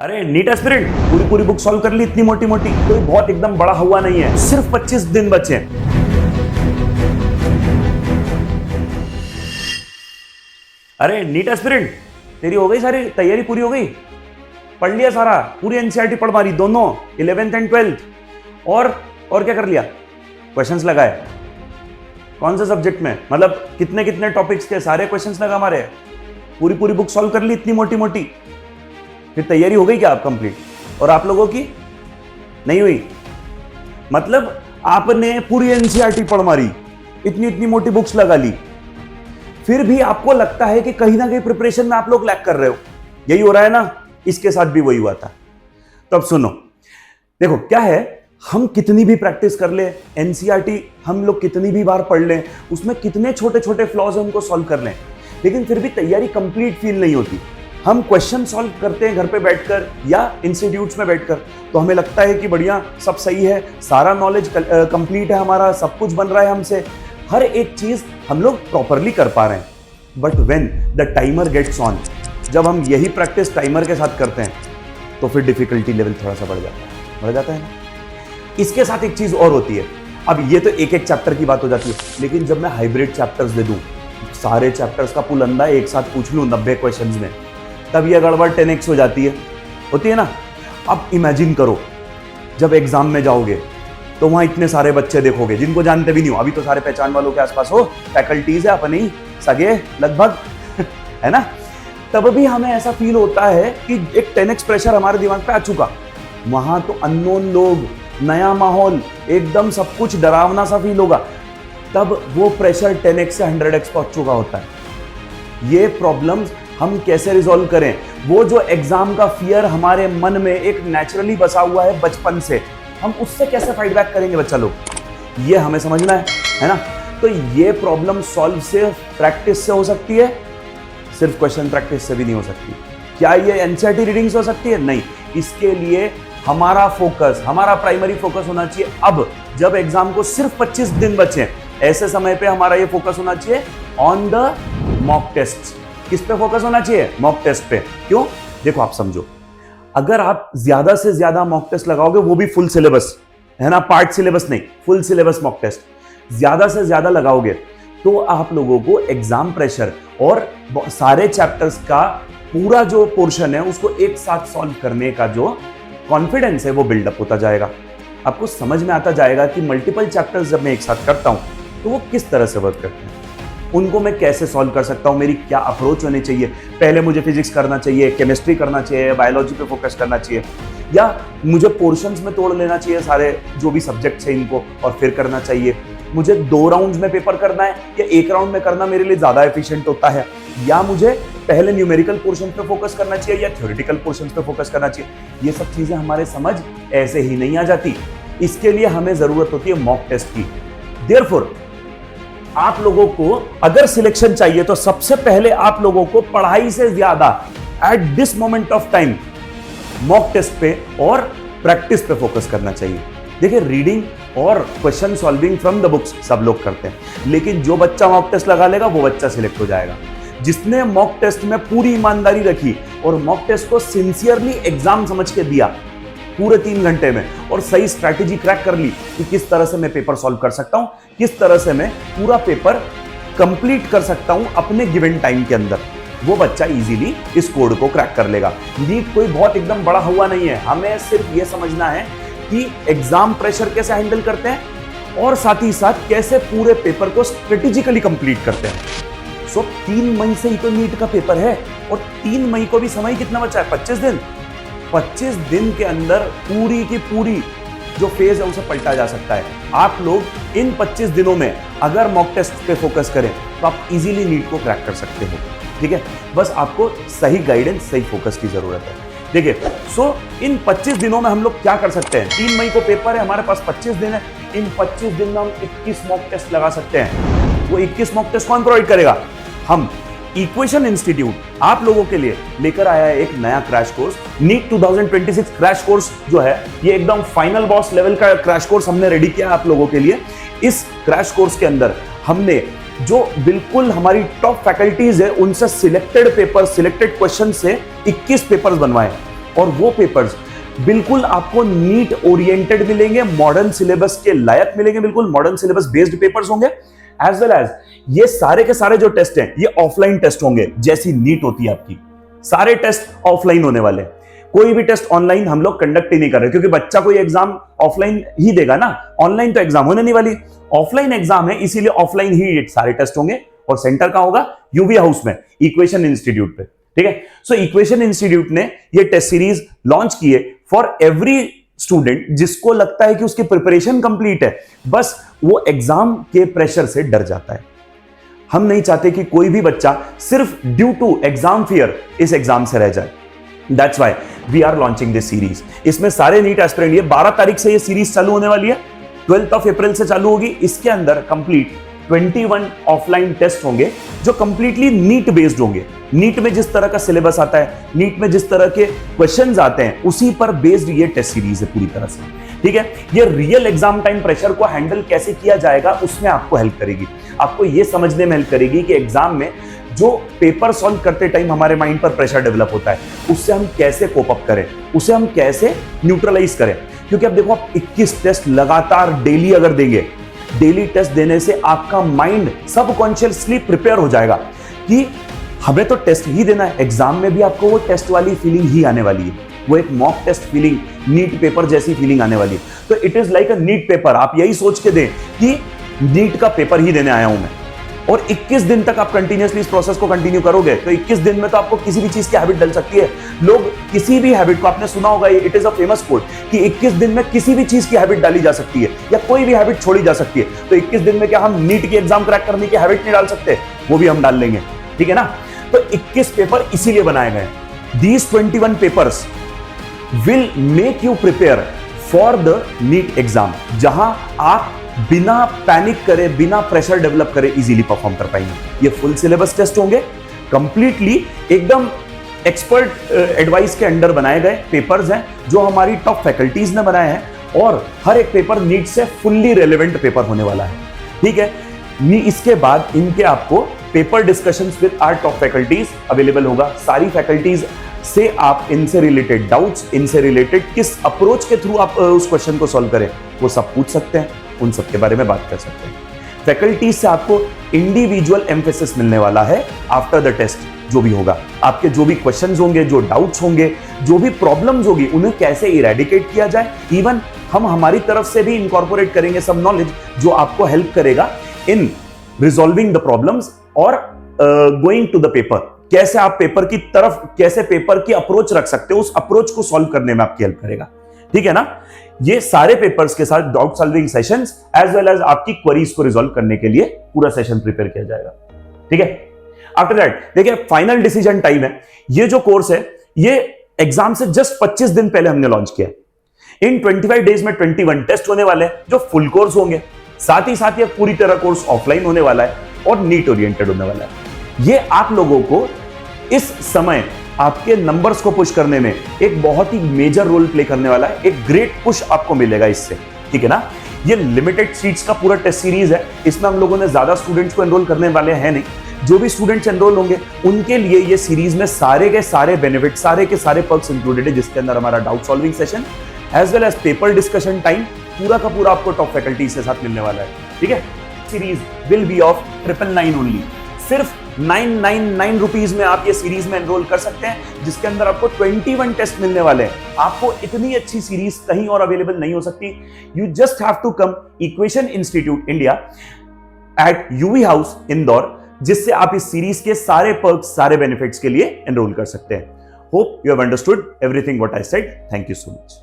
अरे NEET aspirant पूरी पूरी बुक सॉल्व कर ली, इतनी मोटी मोटी, कोई बहुत एकदम बड़ा हुआ नहीं है, सिर्फ 25 दिन बचे हैं। अरे नीट एस्पिरेंट तेरी हो गई, सारी तैयारी पूरी हो गई, पढ़ लिया सारा, पूरी एनसीईआरटी पढ़ मारी, दोनों 11th एंड 12th। और क्या कर लिया? क्वेश्चंस लगाए कौन से सब्जेक्ट में, मतलब कितने कितने टॉपिक्स के सारे क्वेश्चंस लगा मारे, पूरी पूरी बुक सॉल्व कर ली इतनी मोटी मोटी। फिर तैयारी हो गई क्या आप कंप्लीट? और आप लोगों की नहीं हुई? मतलब आपने पूरी एनसीईआरटी पढ़ मारी, इतनी इतनी मोटी बुक्स लगा ली, फिर भी आपको लगता है कि कहीं ना कहीं प्रिपरेशन में आप लोग लैग कर रहे हो। यही हो रहा है ना, इसके साथ भी वही हुआ था। तो अब सुनो, देखो क्या है, हम कितनी भी प्रैक्टिस कर ले, एनसीईआरटी हम लोग कितनी भी बार पढ़ लें, उसमें कितने छोटे छोटे फ्लॉज हैं उनको सॉल्व कर लें, लेकिन फिर भी तैयारी कंप्लीट फील नहीं होती। हम क्वेश्चन सॉल्व करते हैं घर पे बैठकर या इंस्टीट्यूट्स में बैठकर, तो हमें लगता है कि बढ़िया सब सही है, सारा नॉलेज कंप्लीट है, हमारा सब कुछ बन रहा है हमसे, हर एक चीज हम लोग प्रॉपरली कर पा रहे हैं। But when the timer gets on, जब हम यही प्रैक्टिस टाइमर के साथ करते हैं तो फिर डिफिकल्टी लेवल थोड़ा सा बढ़ जाता है ना। इसके साथ एक चीज और होती है, अब ये तो एक एक चैप्टर की बात हो जाती है, लेकिन जब मैं हाइब्रिड चैप्टर्स दे दूं, सारे चैप्टर्स का पुल अंदा एक साथ पूछ लूं 90 क्वेश्चंस में, तब ये गड़बड़ 10x हो जाती है, होती है ना। अब इमेजिन करो जब एग्जाम में जाओगे तो वहां इतने सारे बच्चे देखोगे जिनको जानते भी नहीं हो, अभी तो सारे पहचान वालों के आसपास हो, फैकल्टीज है अपने ही सगे लगभग है ना, तब भी हमें ऐसा फील होता है कि एक 10x प्रेशर हमारे दिमाग पे आ चुका। वहां तो अननोन लोग, नया माहौल, एकदम सब कुछ डरावना सा फील होगा, तब वो प्रेशर 10x से 100x पहुंच चुका होता है। ये प्रॉब्लम्स हम कैसे रिजॉल्व करें? वो जो एग्जाम का फियर हमारे मन में एक नेचुरली बसा हुआ है बचपन से, हम उससे कैसे फाइट बैक करेंगे बच्चा लोग, ये हमें समझना है ना। तो ये प्रॉब्लम सॉल्व सिर्फ प्रैक्टिस से हो सकती है, सिर्फ क्वेश्चन प्रैक्टिस से भी नहीं हो सकती। क्या ये एनसीईआरटी रीडिंग से हो सकती है? नहीं। इसके लिए हमारा फोकस, हमारा प्राइमरी फोकस होना चाहिए, अब जब एग्जाम को सिर्फ 25 दिन बचे, ऐसे समय पे हमारा ये फोकस होना चाहिए ऑन द मॉक टेस्ट। किस पे फोकस होना चाहिए? मॉक टेस्ट पे। क्यों? देखो आप समझो, अगर आप ज्यादा से ज्यादा मॉक टेस्ट लगाओगे, वो भी फुल सिलेबस है ना, पार्ट सिलेबस नहीं, फुल सिलेबस मॉक टेस्ट ज्यादा से ज्यादा लगाओगे, तो आप लोगों को एग्जाम प्रेशर और सारे चैप्टर्स का पूरा जो पोर्शन है उसको एक साथ सॉल्व करने का जो कॉन्फिडेंस है वो बिल्डअप होता जाएगा। आपको समझ में आता जाएगा कि मल्टीपल चैप्टर्स जब मैं एक साथ करता हूं तो वो किस तरह से वर्क करते हैं, उनको मैं कैसे सॉल्व कर सकता हूं, मेरी क्या अप्रोच होनी चाहिए। पहले मुझे फिजिक्स करना चाहिए, केमिस्ट्री करना चाहिए, बायोलॉजी पे फोकस करना चाहिए, या मुझे पोर्शंस में तोड़ लेना चाहिए सारे जो भी सब्जेक्ट्स हैं इनको और फिर करना चाहिए। मुझे 2 राउंड्स में पेपर करना है या 1 राउंड में करना मेरे लिए ज्यादा एफिशिएंट होता है, या मुझे पहले न्यूमेरिकल पोर्शन पे फोकस करना चाहिए या थ्योरेटिकल पोर्शन पे फोकस करना चाहिए। ये सब चीजें हमारे समझ ऐसे ही नहीं आ जाती, इसके लिए हमें जरूरत होती है मॉक टेस्ट की। देयरफॉर आप लोगों को अगर सिलेक्शन चाहिए तो सबसे पहले आप लोगों को पढ़ाई से ज्यादा at this moment of time mock test पे और प्रैक्टिस पे फोकस करना चाहिए। देखिए, रीडिंग और question solving from the books सब लोग करते हैं, लेकिन जो बच्चा मॉक टेस्ट लगा लेगा वो बच्चा सिलेक्ट हो जाएगा। जिसने मॉक टेस्ट में पूरी ईमानदारी रखी और मॉक टेस्ट को सिंसियरली एग्जाम समझ के दिया पूरे 3 घंटे में, और सही स्ट्रैटेजी क्रैक कर ली कि किस तरह से मैं पेपर सॉल्व कर सकता हूं, किस तरह से मैं पूरा पेपर कंप्लीट कर सकता हूं अपने गिवन टाइम के अंदर, वो बच्चा इजीली इस कोड को क्रैक कर लेगा। नीट कोई बहुत एकदम बड़ा हुआ नहीं है, हमें सिर्फ ये समझना है कि एग्जाम प्रेशर कैसे हैंडल करते हैं और साथ ही साथ कैसे पूरे पेपर को स्ट्रेटेजिकली कंप्लीट करते हैं। सो 3 मई से ही तो नीट का पेपर है, और 3 मई को भी समय कितना बचा है? 25 दिन। 25 दिन के अंदर पूरी की पूरी जो फेज है उसे पलटा जा सकता है। आप लोग इन 25 दिनों में अगर मॉक टेस्ट पे फोकस करें तो आप इजीली नीट को क्रैक कर सकते हो। ठीक है, बस आपको सही गाइडेंस, सही फोकस की जरूरत है। देखिए, सो इन 25 दिनों में हम लोग क्या कर सकते हैं? 3 मई को पेपर है, हमारे पास 25 दिन है, इन 25 दिन में हम 21 मॉक टेस्ट लगा सकते हैं। वो 21 मॉक टेस्ट कौन प्रोवाइड करेगा? हम। इक्वेशन इंस्टीट्यूट आप लोगों के लिए लेकर आया है एक नया crash course, NEET 2026 crash course जो है, ये एकदम फाइनल बॉस लेवल का क्रैश कोर्स हमने रेडी किया है आप लोगों के लिए। इस क्रैश कोर्स के अंदर हमने जो बिल्कुल हमारी टॉप फैकल्टीज है उनसे सिलेक्टेड पेपर, सिलेक्टेड क्वेश्चन से 21 पेपर्स बनवाए। और वो पेपर्स बिल्कुल आपको नीट ओरिएंटेड मिलेंगे, मॉडर्न सिलेबस के लायक मिलेंगे, बिल्कुल मॉडर्न सिलेबस बेस्ड पेपर्स होंगे। एज वेल एज ये सारे के सारे जो टेस्ट हैं ये ऑफलाइन टेस्ट होंगे, जैसी नीट होती है आपकी, सारे टेस्ट ऑफलाइन होने वाले। कोई भी टेस्ट ऑनलाइन हम लोग कंडक्ट ही नहीं कर रहे, क्योंकि बच्चा कोई एग्जाम ऑफलाइन ही देगा ना, ऑनलाइन तो एग्जाम होने नहीं वाली। ऑफलाइन एग्जाम है, इसीलिए ऑफलाइन ही सारे टेस्ट होंगे। और सेंटर कहां होगा? यूवी हाउस में, इक्वेशन इंस्टीट्यूट पे। ठीक है, सो इक्वेशन इंस्टीट्यूट ने ये टेस्ट सीरीज लॉन्च की है फॉर एवरी स्टूडेंट जिसको लगता है कि उसकी प्रिपरेशन कंप्लीट है, बस वो एग्जाम के प्रेशर से डर जाता है। हम नहीं चाहते कि कोई भी बच्चा सिर्फ ड्यू टू एग्जाम फियर इस एग्जाम से रह जाए। That's why we are launching this series. इसमें सारे नीट एस्पिरेंट, ये 12 तारीख से ये सीरीज चालू होने वाली है, 12th ऑफ अप्रैल से चालू होगी। इसके अंदर कंप्लीट 21 ऑफलाइन टेस्ट होंगे जो कंप्लीटली नीट बेस्ड होंगे। नीट में जिस तरह का सिलेबस आता है, नीट में जिस तरह के क्वेश्चंस आते हैं, उसी पर बेस्ड ये टेस्ट सीरीज है पूरी तरह से। ठीक है, ये रियल एग्जाम टाइम प्रेशर को हैंडल कैसे किया जाएगा उसमें आपको हेल्प करेगी, आपको ये समझने में हेल्प करेगी कि एग्जाम में जो पेपर सॉल्व करते टाइम हमारे माइंड पर प्रेशर डेवलप होता है, उससे हम कैसे कोप अप करें, उसे हम कैसे न्यूट्रलाइज करें। क्योंकि अब देखो, आप 21 टेस्ट लगातार डेली अगर देंगे, डेली टेस्ट देने से आपका माइंड सबकॉन्शियसली प्रिपेयर हो जाएगा कि हमें तो टेस्ट ही देना है। एग्जाम में भी आपको वो टेस्ट वाली फीलिंग ही आने वाली है, वो एक mock test feeling, NEET paper जैसी फीलिंग आने वाली है। तो it is like a NEET paper. आप यही सोच के दें कि नीट का पेपर ही देने आया हूं मैं, और 21 दिन तक आप कंटिन्यूअसली इस प्रोसेस को कंटिन्यू करोगे तो 21 दिन में तो आपको किसी भी चीज की हैबिट डल सकती है। लोग किसी भी हैबिट को, आपने सुना होगा, it is a famous quote कि 21 दिन में किसी भी चीज की हैबिट डाली जा सकती है या कोई भी हैबिट छोड़ी जा सकती है। तो 21 दिन में क्या हम नीट की एग्जाम क्रैक करने की हैबिट नहीं डाल सकते? वो भी हम डाल लेंगे। ठीक है ना? तो 21 पेपर इसीलिए बनाए गए। These 21 papers will make you prepare for the NEET exam, जहां आप बिना पैनिक करे, बिना प्रेशर डेवलप करे इजीली परफॉर्म कर पाएंगे। ये फुल सिलेबस टेस्ट होंगे, कंप्लीटली एकदम एक्सपर्ट एडवाइस के अंडर बनाए गए पेपर्स हैं जो हमारी टॉप फैकल्टीज ने बनाए हैं, और हर एक पेपर नीट से फुल्ली रेलेवेंट पेपर होने वाला है। ठीक है, इसके बाद इनके आपको paper discussions with our top faculties available होगा। सारी फैकल्टीज से आप इनसे रिलेटेड डाउट्स, इनसे रिलेटेड किस अप्रोच के थ्रू आप उस क्वेश्चन को सॉल्व करें, वो सब पूछ सकते हैं, उन सब के बारे में बात कर सकते हैं। फैकल्टीज से आपको इंडिविजुअल एम्फेसिस मिलने वाला है आफ्टर द टेस्ट। जो भी होगा, आपके जो भी क्वेश्चंस होंगे, जो डाउट्स होंगे, जो भी प्रॉब्लम्स होगी, उन्हें कैसे इरेडिकेट किया जाए। इवन हम हमारी तरफ से भी इनकॉर्पोरेट करेंगे सब नॉलेज जो आपको हेल्प करेगा इन रिजॉल्विंग द प्रॉब्लम्स और गोइंग टू द पेपर। कैसे आप पेपर की तरफ, कैसे पेपर की अप्रोच रख सकते हो, उस अप्रोच को सॉल्व करने में आपकी हेल्प करेगा। ठीक है ना? ये सारे पेपर्स के साथ doubt solving sessions as well as आपकी क्वेरीज को रिजॉल्व करने के लिए पूरा सेशन प्रिपेयर किया जाएगा। ठीक है? आफ्टर दैट देखिए, फाइनल डिसीजन टाइम है। ये जो कोर्स है, ये एग्जाम से जस्ट 25 दिन पहले हमने लॉन्च किया। इन 25 डेज में 21 टेस्ट होने वाले हैं जो फुल कोर्स होंगे। साथ ही साथ ये पूरी तरह कोर्स ऑफलाइन होने वाला है और नीट ओरिएंटेड होने वाला है। ये आप लोगों को इस समय आपके नंबर्स को पुश करने में एक बहुत ही मेजर रोल प्ले करने वाला है। एक ग्रेट पुश आपको मिलेगा इससे। ठीक है ना? ये लिमिटेड सीट्स का पूरा टेस्ट सीरीज है। इसमें हम लोगों ने ज्यादा स्टूडेंट्स को एनरोल करने वाले हैं नहीं। जो भी स्टूडेंट्स एनरोल होंगे उनके लिए ये सीरीज में सारे के सारे बेनिफिट, सारे के सारे पर्क्स इंक्लूडेड है, जिसके अंदर हमारा doubt solving session as well as paper discussion time पूरा का पूरा आपको टॉप फैकल्टी के साथ मिलने वाला है। ठीक है? Series will be of 999 only. सिर्फ 999 रुपीज में आप ये सीरीज में एनरोल कर सकते हैं, जिसके अंदर आपको 21 टेस्ट मिलने वाले हैं। आपको इतनी अच्छी सीरीज कहीं और अवेलेबल नहीं हो सकती। You just have to come equation institute India at UV house Indore, जिससे आप इस सीरीज के सारे पर्क्स, सारे बेनिफिट्स के लिए एनरोल कर सकते हैं। Hope you have understood everything what I said. Thank you so much.